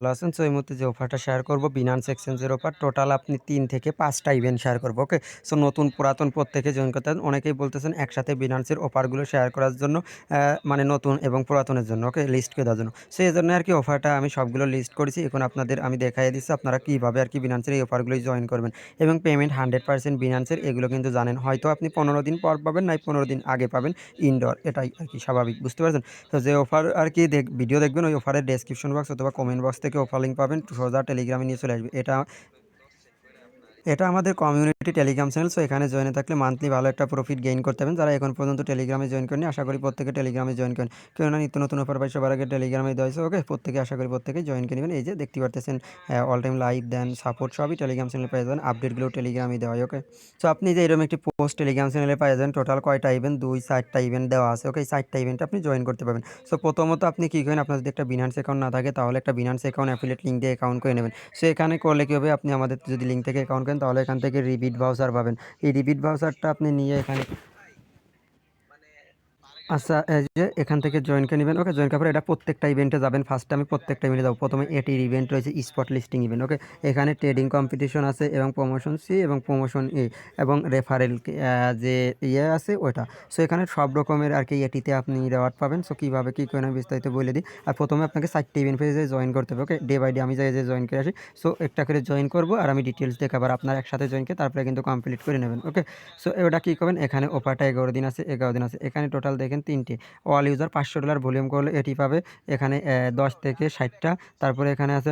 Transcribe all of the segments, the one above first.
ভালো আছেন। সো এই মুহূর্তে যে অফারটা শেয়ার করব বিনান্স এক্সচেঞ্জের অফার টোটাল আপনি ৩ থেকে ৫ টা ইভেন্ট শেয়ার করব। ওকে? সো নতুন পুরাতন প্রত্যেকে জয়েন করতে পারেন। অনেকেই বলতেছেন একসাথে বিনান্সের অফারগুলো শেয়ার করার জন্য মানে নতুন এবং পুরাতনের জন্য। ওকে? লিস্ট করে দেওয়ার জন্য। সো এজন্য আরকি অফারটা আমি সবগুলো লিস্ট করেছি। এখন আপনাদের আমি দেখাইয়া দিচ্ছি আপনারা কিভাবে আরকি বিনান্সের এই অফারগুলোই জয়েন করবেন। এবং পেমেন্ট 100% বিনান্সের এগুলো কিন্তু জানেন। হয়তো আপনি ১৫ দিন পর পাবেন, নাই ১৫ দিন আগে পাবেন। ইনডোর এটাই আরকি স্বাভাবিক। বুঝতে পারছেন? তো যে অফার আরকি ভিডিও দেখবেন ওই অফারের ডেসক্রিপশন বক্স অথবা কমেন্ট বক্স থেকে অফার লিঙ্ক পাবেন। সোজা টেলিগ্রামে নিয়ে চলে আসবে। এটা আমাদের কমিউনিটি টেলিগ্রাম চ্যানেল। সো এখানে জয়েন থাকলে মান্থলি ভালো একটা প্রফিট গেইন করতে পারবেন। যারা এখন পর্যন্ত টেলিগ্রামে জয়েন করেনি আশা করি প্রত্যেকে টেলিগ্রামে জয়েন করেন। কেননা নিত্য নতুন অফার পাই সবার আগে টেলিগ্রামে দেওয়া হয়েছে। ওকে? প্রত্যেকে আশা করি প্রত্যেকেই জয়েন করে নিবেন। এই যে দেখতে পারতেছেন অল টাইম লাইভ দেন, সাপোর্ট সবই টেলিগ্রাম চ্যানেলে পেয়ে যাবেন। আপডেটগুলো টেলিগ্রামেই দেওয়া হয়। ওকে? সো আপনি যে এরকম একটি পোস্ট টেলিগ্রাম চ্যানেলে পেয়ে যাবেন। টোটাল কয়টা ইভেন্ট? ২-৪ টা ইভেন্ট দেওয়া আছে। ওকে? এই ৪ টা ইভেন্টে আপনি জয়েন করতে পারবেন। সো প্রথমত আপনি কি করেন? আপনার যদি একটা বিনান্স অ্যাকাউন্ট না থাকে তাহলে একটা বিনান্স অ্যাকাউন্ট অ্যাফিলিয়েট লিঙ্ক দিয়ে অ্যাকাউন্ট করে নেবেন। সো এখানে করলে কি হবে? আপনি আমাদের যদি লিঙ্ক থেকে অ্যাকাউন্ট করেন তাহলে এখান থেকে রিপিট ভাউচার পাবেন। এই রিপিট ভাউচারটা আপনি নিয়ে এখানে আচ্ছা, এই যে এখান থেকে জয়েন করে নিবেন। ওকে? জয়েন করার পরে এটা প্রত্যেকটা ইভেন্টে যাবেন। ফার্স্টে আমি প্রত্যেকটা ইভেন্টে যাব। ১ম এ এটির ইভেন্ট রয়েছে স্পট লিস্টিং ইভেন্ট। ওকে? এখানে ট্রেডিং কম্পিটিশন আছে এবং প্রমোশন সি এবং প্রমোশন ই এবং রেফারেল যে আছে ওইটা। সো এখানে সব রকমের আরকি এটিতে আপনি রেওয়ার্ড পাবেন। সো কিভাবে কি করেন আমি বিস্তারিত বলে দিই। আর ১ম এ আপনাকে ৪ টা ইভেন্ট পেজে জয়েন করতে হবে। ওকে? ডে বাই ডে আমি যাই জয়েন করে আসি। সো একটা করে জয়েন করব আর আমি ডিটেইলস দেখাবো। আর আপনারা একসাথে জয়েন করে তারপরে কিন্তু কমপ্লিট করে নেবেন। ওকে? সো ওটা কি করবেন? এখানে অফারটা ১১ দিন আছে, ১১ দিন আছে। এখানে টোটাল দেখেন ৩ টি। অল ইউজার $৫০০ ভলিউম করলে এটি পাবে। এখানে ১০ থেকে ৬০ টা। তারপরে এখানে আছে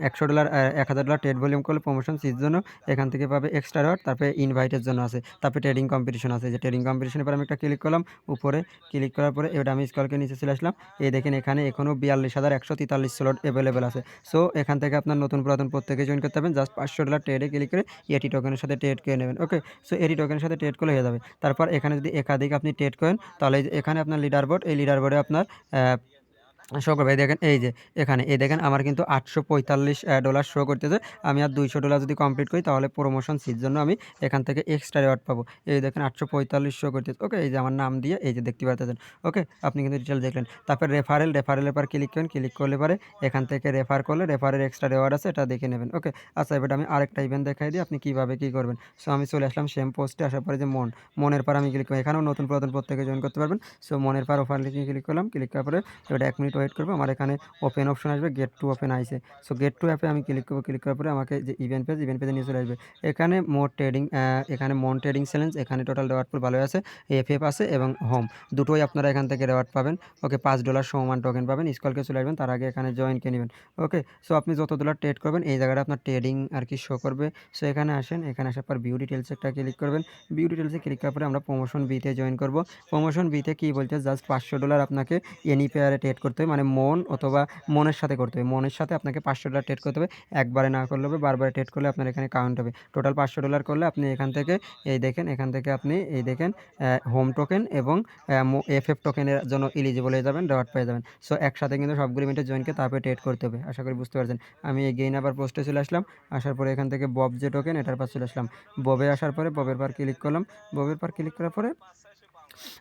$১০০ $১,০০০ ট্রেড ভলিউম করলে প্রমোশন সির জন্য এখান থেকে পাবে এক্সট্রা রিওয়ার্ড। তারপরে ইনভাইটের জন্য আছে। তারপরে ট্রেডিং কম্পিটিশন আছে। যে ট্রেডিং কম্পিটিশনের পরে আমি একটা ক্লিক করলাম। উপরে ক্লিক করার পরে এবার আমি স্ক্রল করে নিচে চলে আসলাম। এই দেখেন এখানে এখনো ৪২,১৪৩ স্লট এভেইলেবল আছে। সো এখান থেকে আপনার নতুন পুরাতন প্রত্যেকে জয়েন করতে পারবেন। জাস্ট $৫০০ ট্রেডে ক্লিক করে এটি টোকেনের সাথে ট্রেড করে নেবেন। ওকে? সো এটি টোকেনের সাথে ট্রেড করলে হয়ে যাবে। তারপর এখানে যদি একাধিক আপনি ট্রেড করেন তাহলে এই যে এখানে আপনার লিডার বোর্ড, এই লিডার বোর্ডে আপনার শো করবে। এই দেখেন এই যে এখানে এই দেখেন আমার কিন্তু $৮৪৫ শো করতেছে। আমি আর $২০০ যদি কমপ্লিট করি তাহলে প্রমোশন সির জন্য আমি এখান থেকে এক্সট্রা রিওয়ার্ড পাবো। এই দেখেন ৮৪৫ শো করতেছে। ওকে? এই যে আমার নাম দিয়ে এই যে দেখতে পারতেছেন। ওকে? আপনি কিন্তু ডিটেইলস দেখলেন। তারপর রেফারেলের পর ক্লিক করেন। ক্লিক করলে পরে এখান থেকে রেফার করলে রেফারের এক্সট্রা রিওয়ার্ড আছে এটা দেখে নেবেন। ওকে? আচ্ছা এবার আমি আরেকটা ইভেন্ট দেখাই দিই আপনি কিভাবে কি করবেন। সো আমি চলে আসলাম সেম পোস্টে আসার পরে যে মনের পর আমি ক্লিক করি। এখানেও নতুন পুরাতন প্রত্যেকে জয়েন করতে পারবেন। সো মনের পর অফার লিখে ক্লিক করলাম। ক্লিক করার পরে এবার ১ মিনিট ওয়েট করব। আমার এখানে ওপেন অপশন আসবে, গেট টু ওপেন আইছে। সো গেট টু অ্যাপে আমি ক্লিক করব। ক্লিক করার পরে আমাকে যে ইভেন্ট পেজে নিয়ে চলে আসবে। এখানে মোর ট্রেডিং এখানে মন ট্রেডিং চ্যালেঞ্জ এখানে টোটাল রিওয়ার্ড পুল ভালোই আছে। এফএফ আছে এবং হোম দুটোই আপনারা এখান থেকে রিওয়ার্ড পাবেন। ওকে? $৫ সমমান টোকেন পাবেন। স্ক্রল করে চলে আসবেন। তার আগে এখানে জয়েন করে নিবেন। ওকে? সো আপনি যত ডলার ট্রেড করবেন এই জায়গাটা আপনার ট্রেডিং আরকি শো করবে। সো এখানে আসেন। এখানে আসার পর ভিউ ডিটেইলস একটা ক্লিক করবেন। ভিউ ডিটেইলসে ক্লিক করার পরে আমরা প্রমোশন বি তে জয়েন করব। প্রমোশন বি তে কি বলছে জাস্ট $৫০০ আপনাকে এনি পেয়ারে ট্রেড করতে হবে। মানে মন অথবা মনের সাথে করতে হবে। মনের সাথে আপনাকে $৫০০ ট্রেড করতে হবে। একবারে না করলে হবে, বারবার ট্রেড করলে আপনার এখানে কাউন্ট হবে। টোটাল $৫০০ করলে আপনি এখান থেকে এই দেখেন, এখান থেকে আপনি এই দেখেন হোম টোকেন এবং এফএফ টোকেনের জন্য এলিজিবল হয়ে যাবেন, রিওয়ার্ড পেয়ে যাবেন। সো একসাথে কিন্তু সবগুলো ইভেন্টে জয়েন করে তারপরে ট্রেড করতে হবে। আশা করি বুঝতে পারছেন। আমি এগেইন আবার পোস্টে চলে আসলাম। আসার পরে এখান থেকে বব যে টোকেন এটার পাশ চলে আসলাম। ববে আসার পরে ববের পর ক্লিক করলাম। ববের পর ক্লিক করার পরে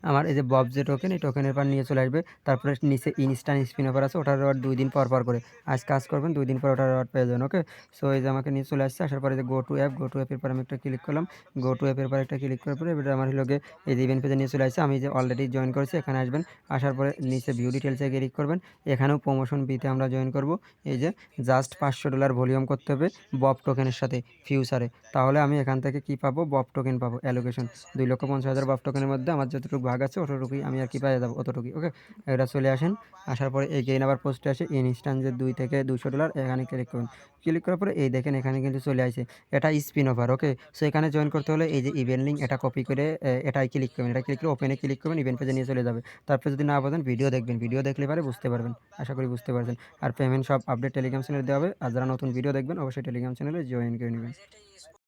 আমার এই যে বব যে টোকেন এই টোকেনের পর নিয়ে চলে আসবে। তারপরে নিচে ইনস্ট্যান্ট স্পিন অফার আছে ওটার রিওয়ার্ড ২ দিন পর করে। আজ কাজ করবেন ২ দিন পর ওটার রিওয়ার্ড পেয়ে যাবেন। ওকে? সো এই যে আমাকে নিয়ে চলে আসছে। আসার পরে যে go to app, go to অ্যাপের পর আমি একটা ক্লিক করলাম। গো টু অ্যাপের পর একটা ক্লিক করার পরে এবারে আমার হলো গিয়ে এই যে ইভেন্ট পেজে নিয়ে চলে আসছে। আমি যে অলরেডি জয়েন করেছি এখানে আসবেন। আসার পরে নিচে ভিউ ডিটেইলসে ক্লিক করবেন। এখানেও প্রমোশন বিতে আমরা জয়েন করব। এই যে জাস্ট $৫০০ ভলিউম করতে হবে বব টোকেনের সাথে ফিউচারে। তাহলে আমি এখান থেকে কি পাবো? বব টোকেন পাবো অ্যালোকেশন। ২,৫০,০০০ বব টোকেনের মধ্যে আমার যতটুকু ভাগ আছে অতটুকুই আমি আরকি পেয়ে যাবো অতটুকুই। ওকে? এটা চলে আসেন। আসার পরে এগেইন আবার পোস্টে আসে ইনস্ট্যান্ট যে ২ থেকে $২০০ এখানে ক্লিক করুন। ক্লিক করার পরে এই দেখেন এখানে কিন্তু চলে আইছে। এটা স্পিন ওভার। ওকে? সো এখানে জয়েন করতে হলে এই যে ইভেন্ট লিঙ্ক এটা কপি করে এটায় ক্লিক করবেন। এটা ক্লিক করে ওপেনে ক্লিক করবেন, ইভেন্ট পেজে নিয়ে চলে যাবে। তারপরে যদি না বোঝেন ভিডিও দেখবেন। ভিডিও দেখলে পরে বুঝতে পারবেন। আশা করি বুঝতে পারছেন। আর পেমেন্ট সব আপডেট টেলিগ্রাম চ্যানেলে দেওয়া হবে। আর যারা নতুন ভিডিও দেখবেন অবশ্যই টেলিগ্রাম চ্যানেলে জয়েন করে নিবেন।